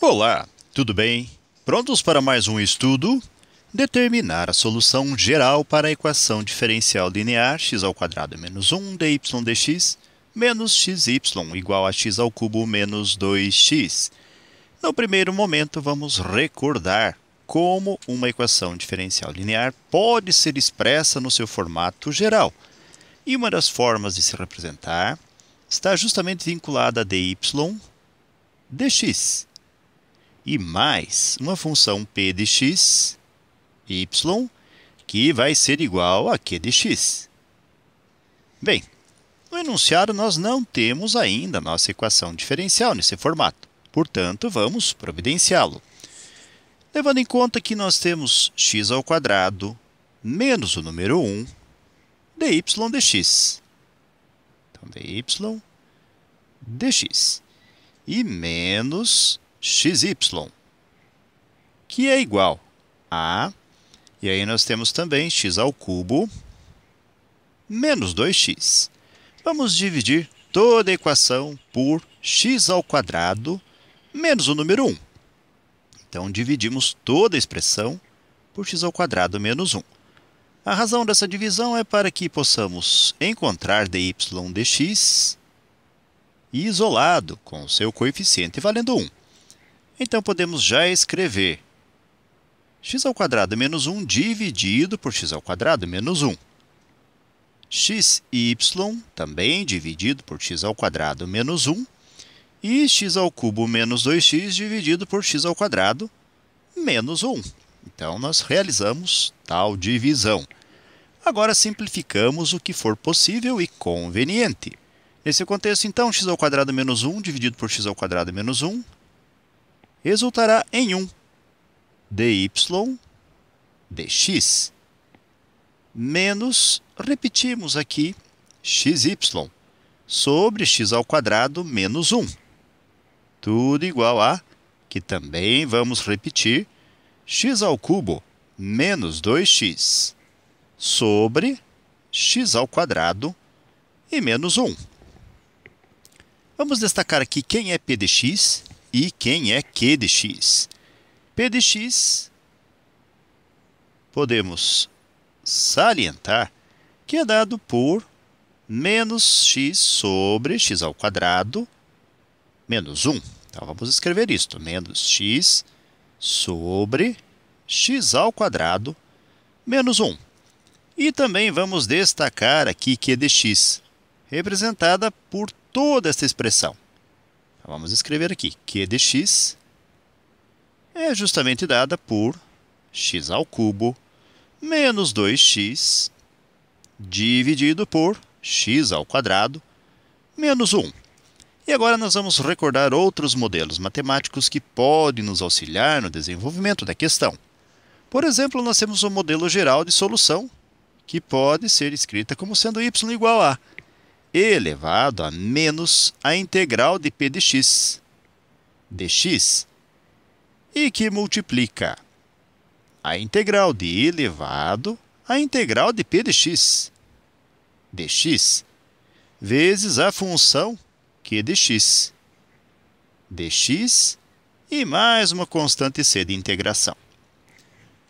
Olá, tudo bem? Prontos para mais um estudo? Determinar a solução geral para a equação diferencial linear x² menos 1 dy dx menos xy igual a x³ menos 2x. No primeiro momento, vamos recordar como uma equação diferencial linear pode ser expressa no seu formato geral. E uma das formas de se representar está justamente vinculada a dy dx. E mais uma função p de x, y, que vai ser igual a q de x. Bem, no enunciado nós não temos ainda a nossa equação diferencial nesse formato. Portanto, vamos providenciá-lo. Levando em conta que nós temos x² menos o número 1 dy dx. Então, dy dx. E menos xy, que é igual a... E aí nós temos também x³ menos 2x. Vamos dividir toda a equação por x² menos o número 1. Então, dividimos toda a expressão por x² menos 1. A razão dessa divisão é para que possamos encontrar dy dx isolado, com seu coeficiente valendo 1. Então, podemos já escrever x² menos 1 dividido por x² menos 1. xy também dividido por x² menos 1. E x³ menos 2x dividido por x² menos 1. Então, nós realizamos tal divisão. Agora, simplificamos o que for possível e conveniente. Nesse contexto, então, x² menos 1 dividido por x² menos 1 resultará em 1 dy dx menos, repetimos aqui, xy sobre x² menos 1. Tudo igual a, que também vamos repetir, x³ menos 2x sobre x² e menos 1. Vamos destacar aqui quem é p de x e quem é q de x. P de x, podemos salientar que é dado por menos x sobre x² menos 1. Então, vamos escrever isto, menos x sobre x² menos 1. E também vamos destacar aqui q de x, representada por toda esta expressão. Então, vamos escrever aqui, q de x é justamente dada por x³ menos 2x dividido por x² menos 1. E agora nós vamos recordar outros modelos matemáticos que podem nos auxiliar no desenvolvimento da questão. Por exemplo, nós temos o modelo geral de solução, que pode ser escrita como sendo y igual a elevado a menos a integral de p de x dx, e que multiplica a integral de elevado a integral de p de x dx vezes a função q de x dx e mais uma constante c de integração.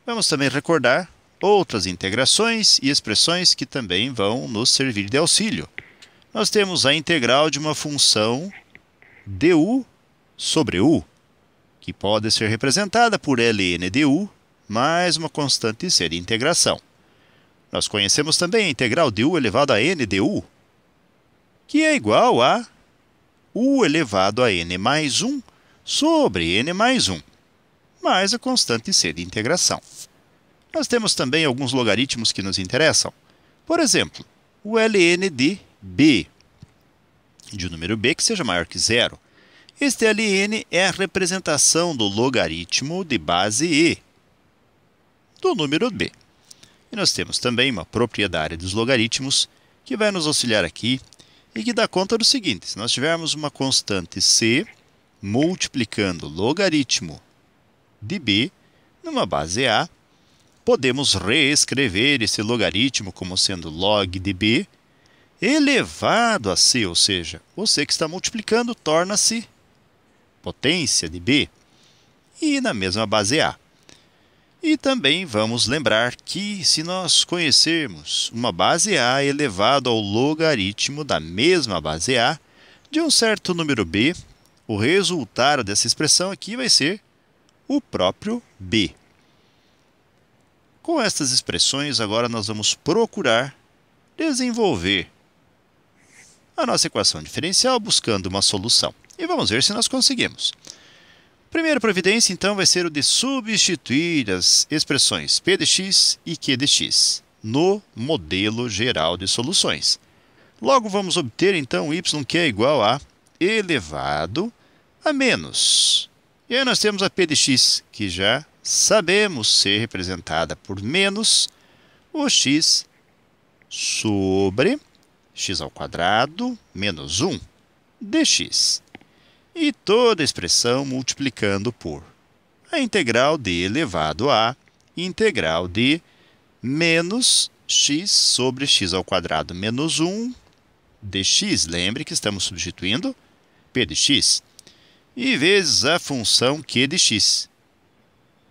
Vamos também recordar outras integrações e expressões que também vão nos servir de auxílio. Nós temos a integral de uma função du sobre u, que pode ser representada por ln du mais uma constante c de integração. Nós conhecemos também a integral de u elevado a n du, que é igual a u elevado a n mais 1 sobre n mais 1, mais a constante c de integração. Nós temos também alguns logaritmos que nos interessam. Por exemplo, o ln de b, de um número b que seja maior que zero. Este ln é a representação do logaritmo de base e do número b. E nós temos também uma propriedade dos logaritmos que vai nos auxiliar aqui e que dá conta do seguinte: se nós tivermos uma constante c multiplicando o logaritmo de b numa base a, podemos reescrever esse logaritmo como sendo log de b elevado a c, ou seja, o c que está multiplicando torna-se potência de b. e na mesma base A. E também vamos lembrar que se nós conhecermos uma base A elevado ao logaritmo da mesma base A de um certo número b, o resultado dessa expressão aqui vai ser o próprio b. Com estas expressões, agora nós vamos procurar desenvolver a nossa equação diferencial buscando uma solução. E vamos ver se nós conseguimos. Primeira providência, então, vai ser o de substituir as expressões p de x e q de x no modelo geral de soluções. Logo, vamos obter, então, y que é igual a elevado a menos. E aí nós temos a p de x, que já sabemos ser representada por menos o x sobre x ao quadrado menos 1 dx. E toda a expressão multiplicando por a integral de elevado a integral de menos x sobre x ao quadrado menos 1 dx. Lembre que estamos substituindo p de x. E vezes a função q de x.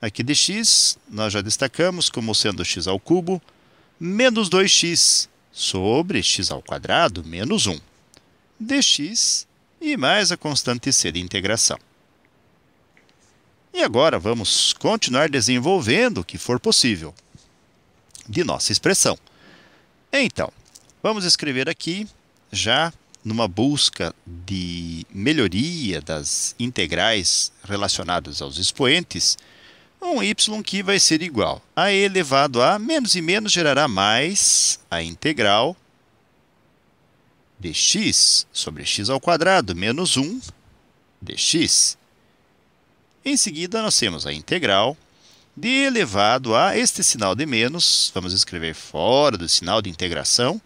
Aqui dx nós já destacamos como sendo x ao cubo menos 2x sobre x ao quadrado menos 1 dx. E mais a constante c de integração. E agora vamos continuar desenvolvendo o que for possível de nossa expressão. Então, vamos escrever aqui, já numa busca de melhoria das integrais relacionadas aos expoentes, um y que vai ser igual a elevado a menos e menos gerará mais a integral dx sobre x ao quadrado menos 1 dx. Em seguida, nós temos a integral de elevado a este sinal de menos, vamos escrever fora do sinal de integração.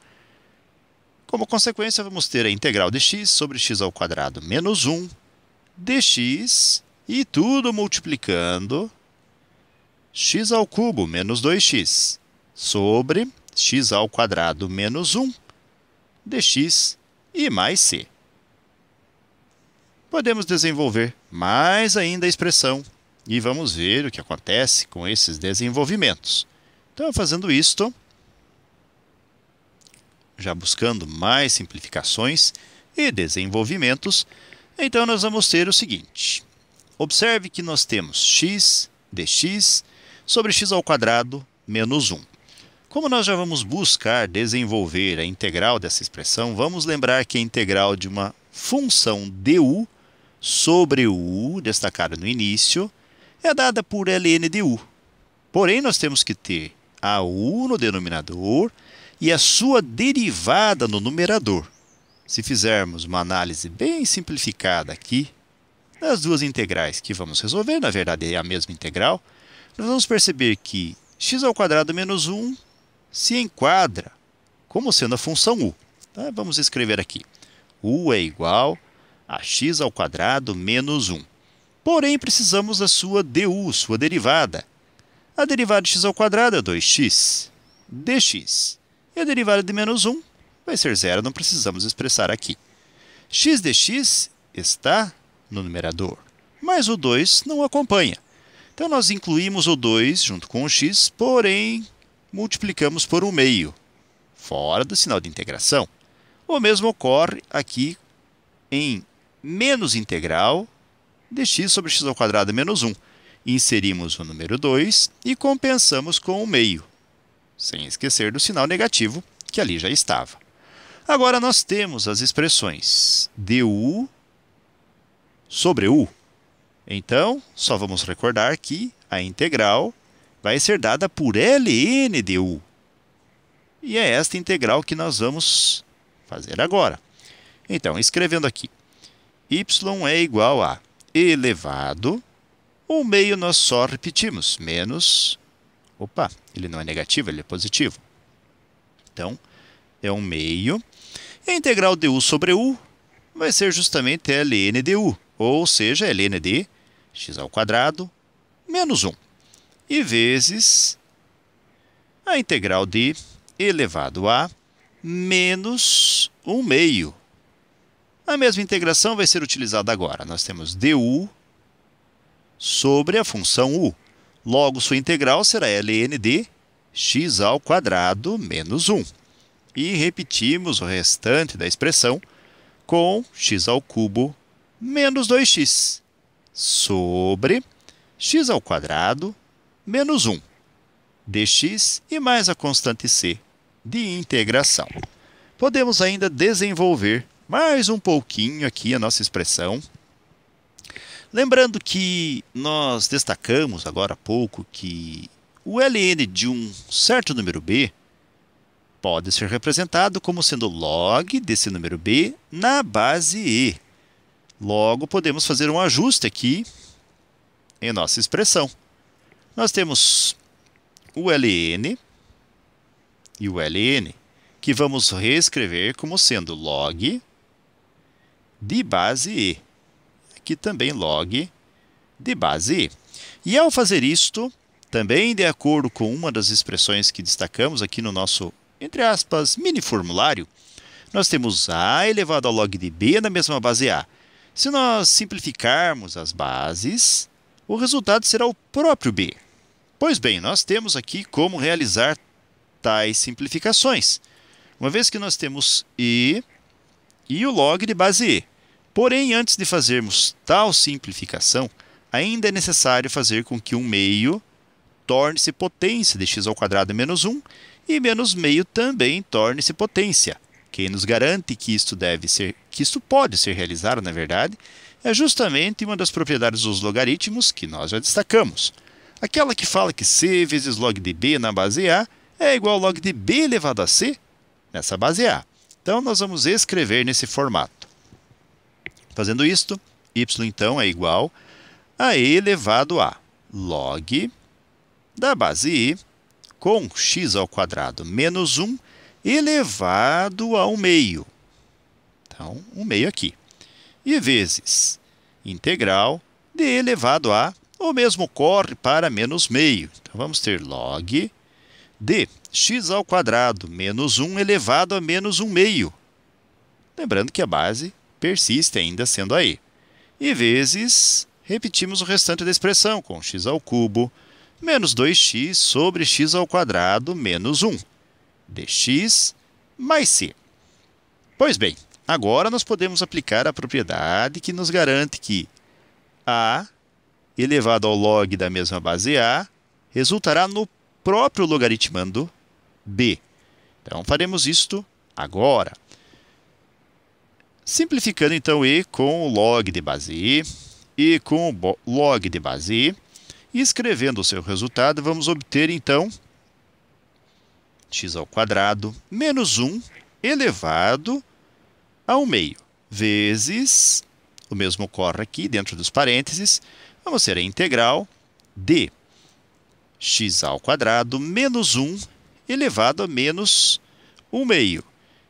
Como consequência, vamos ter a integral de x sobre x ao quadrado menos 1 dx e tudo multiplicando x ao cubo menos 2x sobre x ao quadrado menos 1 dx e mais c. Podemos desenvolver mais ainda a expressão e vamos ver o que acontece com esses desenvolvimentos. Então, fazendo isto, já buscando mais simplificações e desenvolvimentos, então nós vamos ter o seguinte. Observe que nós temos x dx sobre x ao quadrado menos 1. Como nós já vamos buscar desenvolver a integral dessa expressão, vamos lembrar que a integral de uma função du sobre u, destacada no início, é dada por ln de u. Porém, nós temos que ter a u no denominador e a sua derivada no numerador. Se fizermos uma análise bem simplificada aqui, das duas integrais que vamos resolver, na verdade é a mesma integral, nós vamos perceber que x ao quadrado menos 1 se enquadra como sendo a função u. Tá? Vamos escrever aqui. U é igual a x ao quadrado menos 1. Porém, precisamos da sua du, sua derivada. A derivada de x ao quadrado é 2x dx. E a derivada de menos 1 vai ser zero, não precisamos expressar aqui. X dx está no numerador, mas o 2 não acompanha. Então, nós incluímos o 2 junto com o x, porém, multiplicamos por 1/2, fora do sinal de integração. O mesmo ocorre aqui em menos integral de x sobre x ao quadrado menos 1. Inserimos o número 2 e compensamos com 1/2, sem esquecer do sinal negativo, que ali já estava. Agora, nós temos as expressões du sobre u. Então, só vamos recordar que a integral vai ser dada por ln de u. E é esta integral que nós vamos fazer agora. Então, escrevendo aqui, y é igual a elevado, 1/2 nós só repetimos, menos, opa, ele não é negativo, ele é positivo. Então, é 1/2. A integral de u sobre u vai ser justamente ln de u, ou seja, ln de x ao quadrado menos 1. E vezes a integral de elevado a menos 1/2. A mesma integração vai ser utilizada agora. Nós temos du sobre a função u. Logo, sua integral será ln de x ao quadrado menos 1. E repetimos o restante da expressão com x ao cubo menos 2x sobre x ao quadrado menos 1 dx e mais a constante c de integração. Podemos ainda desenvolver mais um pouquinho aqui a nossa expressão. Lembrando que nós destacamos agora há pouco que o ln de um certo número b pode ser representado como sendo log desse número b na base e. Logo, podemos fazer um ajuste aqui em nossa expressão. Nós temos o ln e o ln, que vamos reescrever como sendo log de base e. Aqui também log de base e. E ao fazer isto, também de acordo com uma das expressões que destacamos aqui no nosso, entre aspas, mini formulário, nós temos a elevado ao log de b na mesma base a. Se nós simplificarmos as bases, o resultado será o próprio b. Pois bem, nós temos aqui como realizar tais simplificações, uma vez que nós temos e o log de base e. Porém, antes de fazermos tal simplificação, ainda é necessário fazer com que 1 meio torne-se potência de x ao quadrado menos 1 e menos meio também torne-se potência. Quem nos garante que isto pode ser realizado, na verdade, é justamente uma das propriedades dos logaritmos que nós já destacamos. Aquela que fala que c vezes log de b na base a é igual ao log de b elevado a c nessa base a. Então, nós vamos escrever nesse formato. Fazendo isto, y então é igual a e elevado a log da base e com x ao quadrado menos 1 elevado a 1 meio. Então, 1 meio aqui. E vezes integral de elevado a, o mesmo ocorre para menos meio. Então, vamos ter log de x ao quadrado menos 1 elevado a menos 1 meio. Lembrando que a base persiste ainda sendo a e. E vezes, repetimos o restante da expressão com x ao cubo menos 2x sobre x ao quadrado menos 1 dx mais c. Pois bem, agora nós podemos aplicar a propriedade que nos garante que a elevado ao log da mesma base a resultará no próprio logaritmando b. Então, faremos isto agora. Simplificando, então, e com o log de base e com o log de base e escrevendo o seu resultado, vamos obter, então, x ao quadrado menos 1 elevado a 1 meio, vezes, o mesmo ocorre aqui dentro dos parênteses, vamos ter a integral de x ao quadrado menos 1 elevado a menos 1 meio,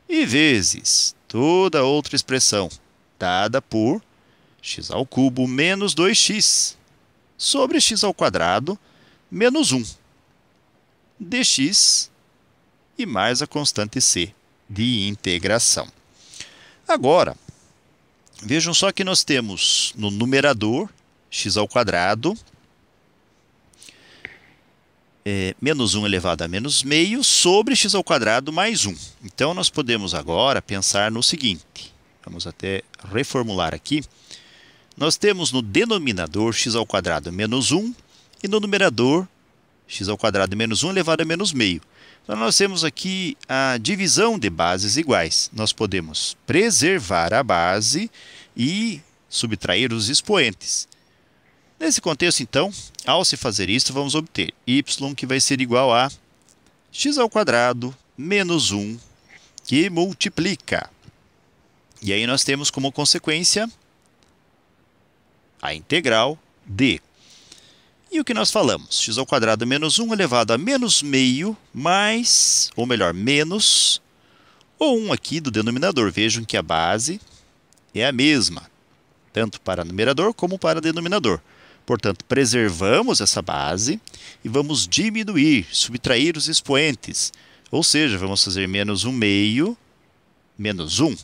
e vezes toda outra expressão dada por x ao cubo menos 2x sobre x ao quadrado menos 1 dx e mais a constante c de integração. Agora, vejam só que nós temos no numerador x ao quadrado menos 1 elevado a menos meio sobre x ao quadrado mais 1. Então, nós podemos agora pensar no seguinte. Vamos até reformular aqui. Nós temos no denominador x ao quadrado menos 1 e no numerador x ao quadrado menos 1 elevado a menos meio. Então, nós temos aqui a divisão de bases iguais. Nós podemos preservar a base e subtrair os expoentes. Nesse contexto, então, ao se fazer isto, vamos obter y que vai ser igual a x ao quadrado menos 1 que multiplica. E aí nós temos como consequência a integral de. E o que nós falamos? X ao quadrado menos 1 elevado a menos meio mais, ou melhor, menos o 1 aqui do denominador. Vejam que a base é a mesma, tanto para numerador como para denominador. Portanto, preservamos essa base e vamos diminuir, subtrair os expoentes. Ou seja, vamos fazer menos 1 meio, menos 1,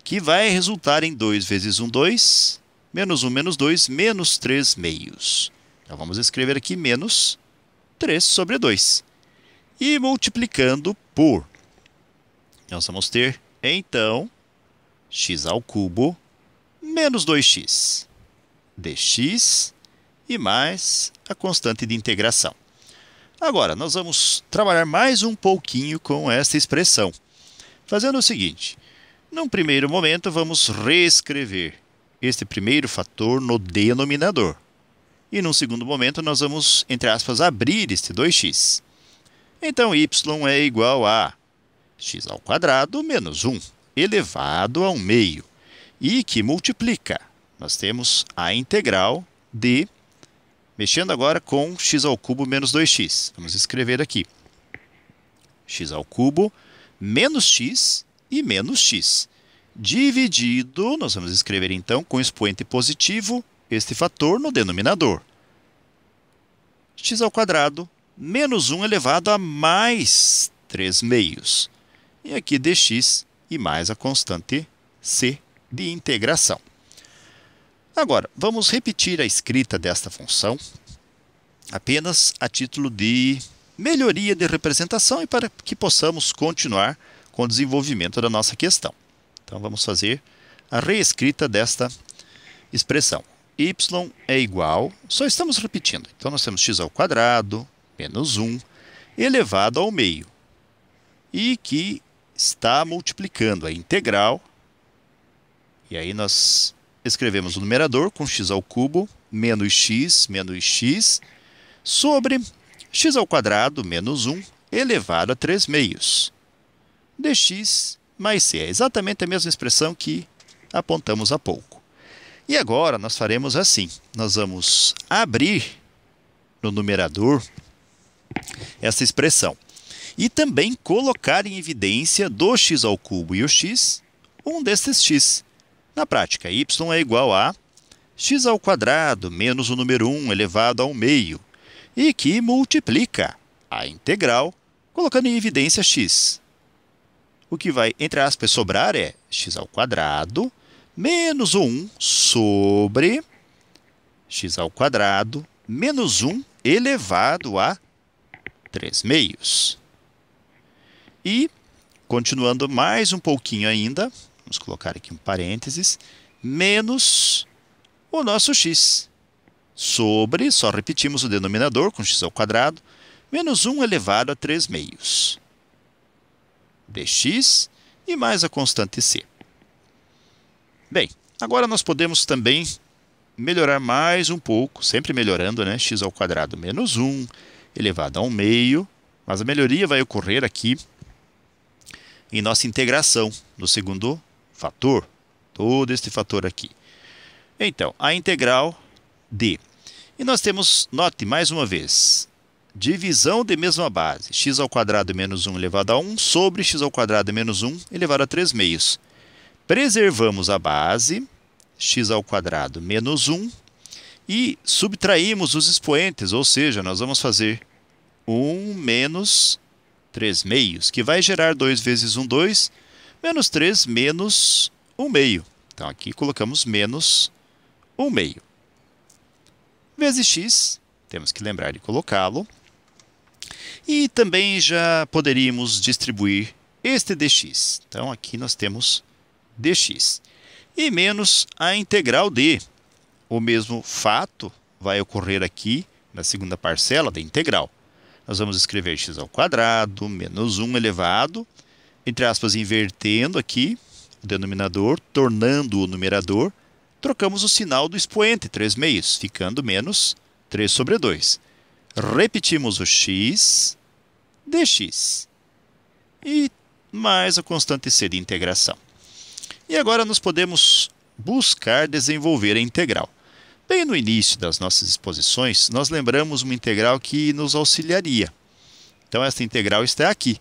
que vai resultar em 2 vezes 1, 2, menos 1 menos 2, menos 3 meios. Então, vamos escrever aqui menos 3 sobre 2. E multiplicando por, nós vamos ter, então, x ao cubo menos 2x dx e mais a constante de integração. Agora, nós vamos trabalhar mais um pouquinho com esta expressão, fazendo o seguinte. Num primeiro momento, vamos reescrever este primeiro fator no denominador. E num segundo momento, nós vamos, entre aspas, abrir este 2x. Então, y é igual a x ao quadrado menos 1 elevado a 1 meio. E que multiplica. Nós temos a integral de, mexendo agora com x ao cubo menos 2x. Vamos escrever aqui. X ao cubo menos x e menos x. Dividido, nós vamos escrever então com expoente positivo este fator no denominador. X ao quadrado menos 1 elevado a mais 3 meios. E aqui dx e mais a constante c de integração. Agora, vamos repetir a escrita desta função apenas a título de melhoria de representação e para que possamos continuar com o desenvolvimento da nossa questão. Então, vamos fazer a reescrita desta expressão. Y é igual, só estamos repetindo. Então, nós temos x ao quadrado menos 1 elevado ao meio. E que está multiplicando a integral. E aí nós escrevemos o numerador com x ao cubo menos x sobre x ao quadrado menos 1 elevado a 3 meios. Dx mais c. É exatamente a mesma expressão que apontamos há pouco. E agora nós faremos assim. Nós vamos abrir no numerador essa expressão. E também colocar em evidência do x ao cubo e o x, um destes x. Na prática, y é igual a x ao quadrado menos o número 1 elevado ao meio, e que multiplica a integral, colocando em evidência x. O que vai, entre aspas, sobrar é x ao quadrado menos o 1 sobre x ao quadrado menos 1 elevado a 3 meios. E, continuando mais um pouquinho ainda, vamos colocar aqui um parênteses, menos o nosso x, sobre, só repetimos o denominador com x ao quadrado, menos 1 elevado a 3 meios. Dx e mais a constante c. Bem, agora nós podemos também melhorar mais um pouco, sempre melhorando, né? X ao quadrado menos 1 elevado a 1 meio, mas a melhoria vai ocorrer aqui em nossa integração, no segundo fator, todo este fator aqui. Então, a integral de, e nós temos, note mais uma vez, divisão de mesma base, x ao quadrado menos 1 elevado a 1 sobre x ao quadrado menos 1 elevado a 3 meios. Preservamos a base, x ao quadrado menos 1, e subtraímos os expoentes, ou seja, nós vamos fazer 1 menos 3 meios, que vai gerar 2 vezes 1, 2, menos 3 menos 1 meio. Então, aqui colocamos menos 1 meio. Vezes x, temos que lembrar de colocá-lo. E também já poderíamos distribuir este dx. Então, aqui nós temos dx. E menos a integral de. O mesmo fato vai ocorrer aqui na segunda parcela da integral. Nós vamos escrever x ao quadrado menos 1 elevado, entre aspas, invertendo aqui o denominador, tornando o numerador, trocamos o sinal do expoente, 3 meios, ficando menos 3 sobre 2. Repetimos o x, dx, e mais a constante c de integração. E agora nós podemos buscar desenvolver a integral. Bem no início das nossas exposições, nós lembramos uma integral que nos auxiliaria. Então, esta integral está aqui.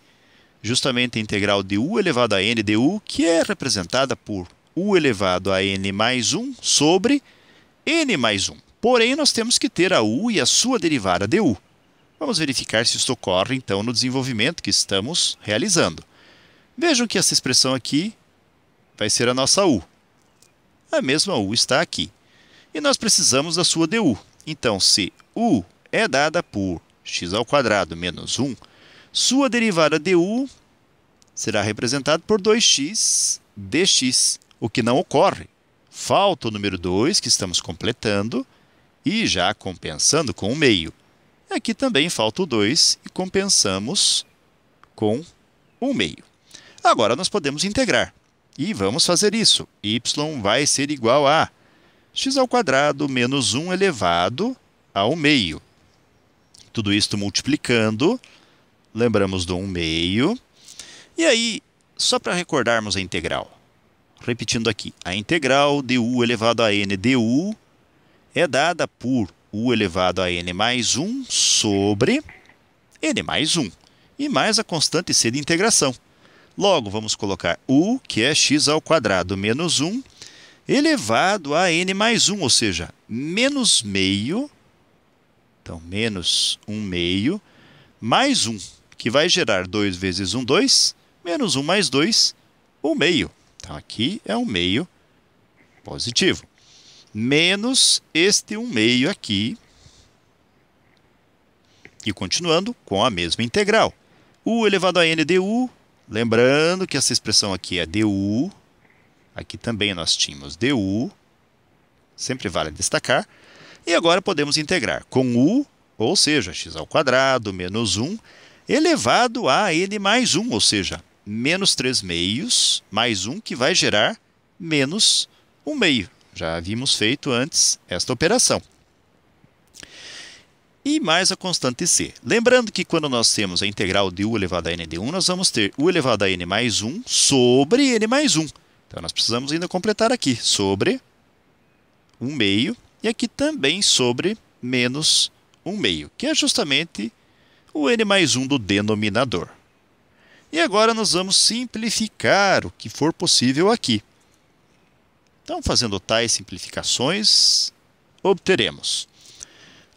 Justamente a integral de u elevado a n de u, que é representada por u elevado a n mais 1 sobre n mais 1. Porém, nós temos que ter a u e a sua derivada du. Vamos verificar se isso ocorre, então, no desenvolvimento que estamos realizando. Vejam que essa expressão aqui vai ser a nossa u. A mesma u está aqui. E nós precisamos da sua du. Então, se u é dada por x² menos 1, sua derivada du será representada por 2x dx, o que não ocorre. Falta o número 2, que estamos completando, e já compensando com o meio. Aqui também falta o 2 e compensamos com o meio. Agora, nós podemos integrar. E vamos fazer isso. Y vai ser igual a x² menos 1 elevado ao meio. Tudo isto multiplicando. Lembramos do 1 meio. E aí, só para recordarmos a integral. Repetindo aqui, a integral de u elevado a n du é dada por u elevado a n mais 1 sobre n mais 1. E mais a constante c de integração. Logo, vamos colocar u, que é x² menos 1, elevado a n mais 1, ou seja, menos meio. Então, menos 1 meio, mais 1, que vai gerar 2 vezes 1, 2, menos 1 mais 2, 1 meio. Então, aqui é 1 meio positivo. Menos este 1 meio aqui. E continuando com a mesma integral. U elevado a n du. Lembrando que essa expressão aqui é du. Aqui também nós tínhamos du. Sempre vale destacar. E agora podemos integrar com u, ou seja, x² menos 1, elevado a n mais 1, ou seja, menos 3 meios, mais 1, que vai gerar menos 1 meio. Já havíamos feito antes esta operação. E mais a constante c. Lembrando que quando nós temos a integral de u elevado a n de 1, nós vamos ter u elevado a n mais 1 sobre n mais 1. Então, nós precisamos ainda completar aqui, sobre 1 meio, e aqui também sobre menos 1 meio, que é justamente o n mais 1 do denominador. E agora nós vamos simplificar o que for possível aqui. Então, fazendo tais simplificações, obteremos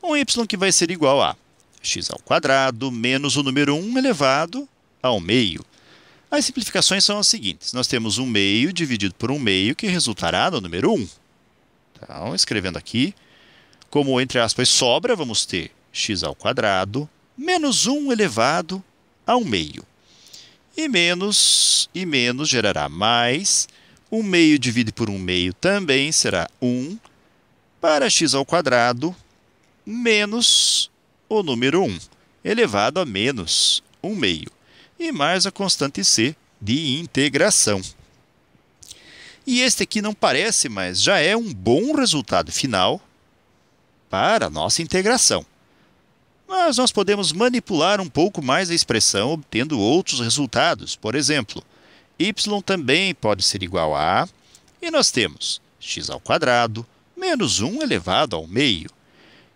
um y que vai ser igual a x² menos o número 1 elevado ao meio. As simplificações são as seguintes. Nós temos 1 meio dividido por 1 meio, que resultará no número 1. Então, escrevendo aqui, como entre aspas sobra, vamos ter x² menos 1 elevado ao meio. E menos gerará mais. 1 meio dividido por 1 meio também será 1 para x² menos o número 1 elevado a menos 1 meio. E mais a constante c de integração. E este aqui não parece, mas já é um bom resultado final para a nossa integração. Mas nós podemos manipular um pouco mais a expressão, obtendo outros resultados. Por exemplo, y também pode ser igual a, e nós temos x² menos 1 elevado ao meio,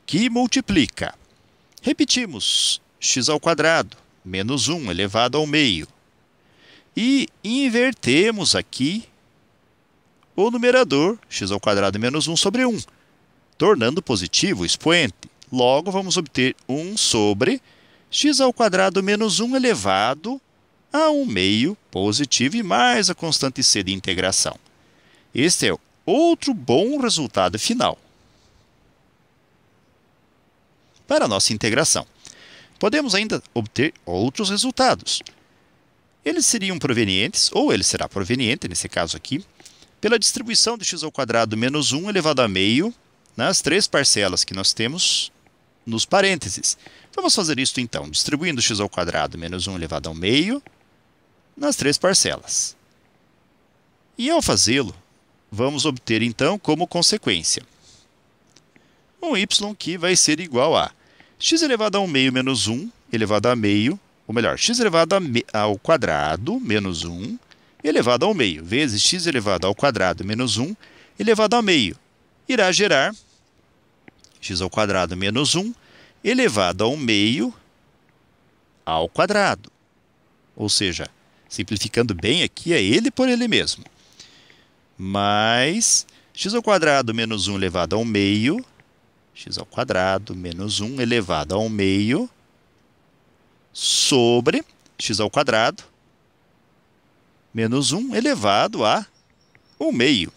que multiplica. Repetimos, x² menos 1 elevado ao meio. E invertemos aqui o numerador, x² menos 1 sobre 1, tornando positivo o expoente. Logo, vamos obter 1 sobre x² menos 1 elevado a 1 meio positivo e mais a constante c de integração. Este é outro bom resultado final para a nossa integração. Podemos ainda obter outros resultados. Eles seriam provenientes, ou ele será proveniente, nesse caso aqui, pela distribuição de x² menos 1 elevado a meio nas 3 parcelas que nós temos nos parênteses. Vamos fazer isso então, distribuindo x² menos 1 elevado ao meio nas 3 parcelas. E ao fazê-lo, vamos obter então como consequência um y que vai ser igual a x elevado ao meio menos 1 elevado a meio, ou melhor, x elevado ao quadrado menos 1 elevado ao meio, vezes x elevado ao quadrado menos 1 elevado ao meio. Irá gerar x² menos 1 elevado ao meio ao quadrado. Ou seja, simplificando bem aqui, é ele por ele mesmo. Mais x² menos 1 elevado ao meio, x² menos 1 elevado ao meio, sobre x² menos 1 elevado a 1 meio.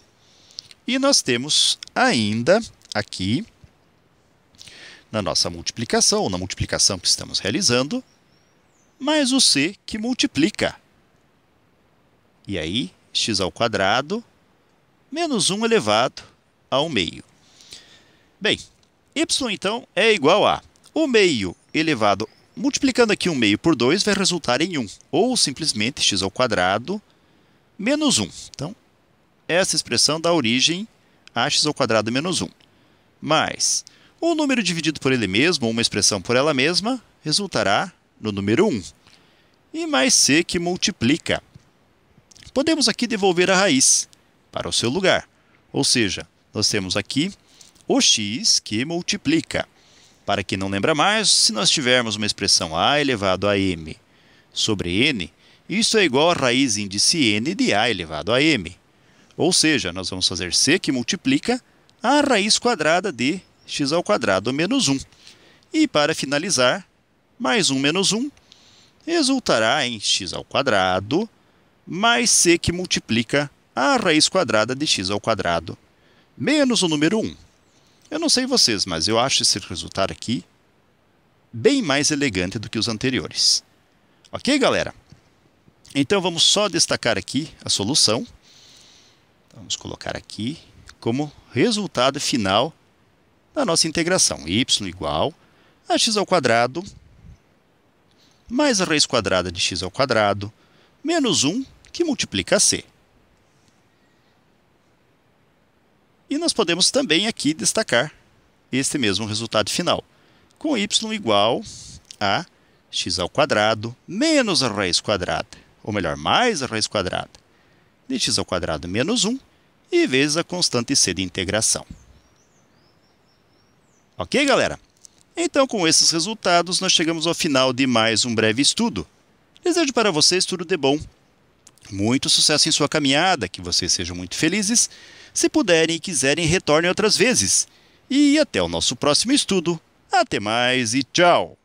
E nós temos ainda aqui, na nossa multiplicação, ou na multiplicação que estamos realizando, mais o c que multiplica. E aí, x ao quadrado menos 1 elevado ao meio. Bem, y, então, é igual a o meio elevado, multiplicando aqui 1 meio por 2, vai resultar em 1, ou simplesmente x ao quadrado menos 1. Então, essa expressão dá origem a x ao quadrado menos 1. Mas o número dividido por ele mesmo, ou uma expressão por ela mesma, resultará no número 1. E mais c que multiplica. Podemos aqui devolver a raiz para o seu lugar. Ou seja, nós temos aqui o x que multiplica. Para quem não lembra mais, se nós tivermos uma expressão a elevado a m sobre n, isso é igual a raiz índice n de a elevado a m. Ou seja, nós vamos fazer c que multiplica a raiz quadrada de x ao quadrado menos 1. E para finalizar, mais 1 menos 1 resultará em x ao quadrado mais c que multiplica a raiz quadrada de x ao quadrado menos o número 1. Eu não sei vocês, mas eu acho esse resultado aqui bem mais elegante do que os anteriores. Ok, galera? Então, vamos só destacar aqui a solução. Vamos colocar aqui como resultado final da nossa integração. Y igual a x ao quadrado mais a raiz quadrada de x ao quadrado menos 1 que multiplica c. E nós podemos também aqui destacar este mesmo resultado final, com y igual a x ao quadrado menos a raiz quadrada, ou melhor, mais a raiz quadrada de x ao quadrado menos 1 e vezes a constante c de integração. Ok, galera? Então, com esses resultados, nós chegamos ao final de mais um breve estudo. Desejo para vocês tudo de bom. Muito sucesso em sua caminhada, que vocês sejam muito felizes. Se puderem e quiserem, retornem outras vezes. E até o nosso próximo estudo. Até mais e tchau!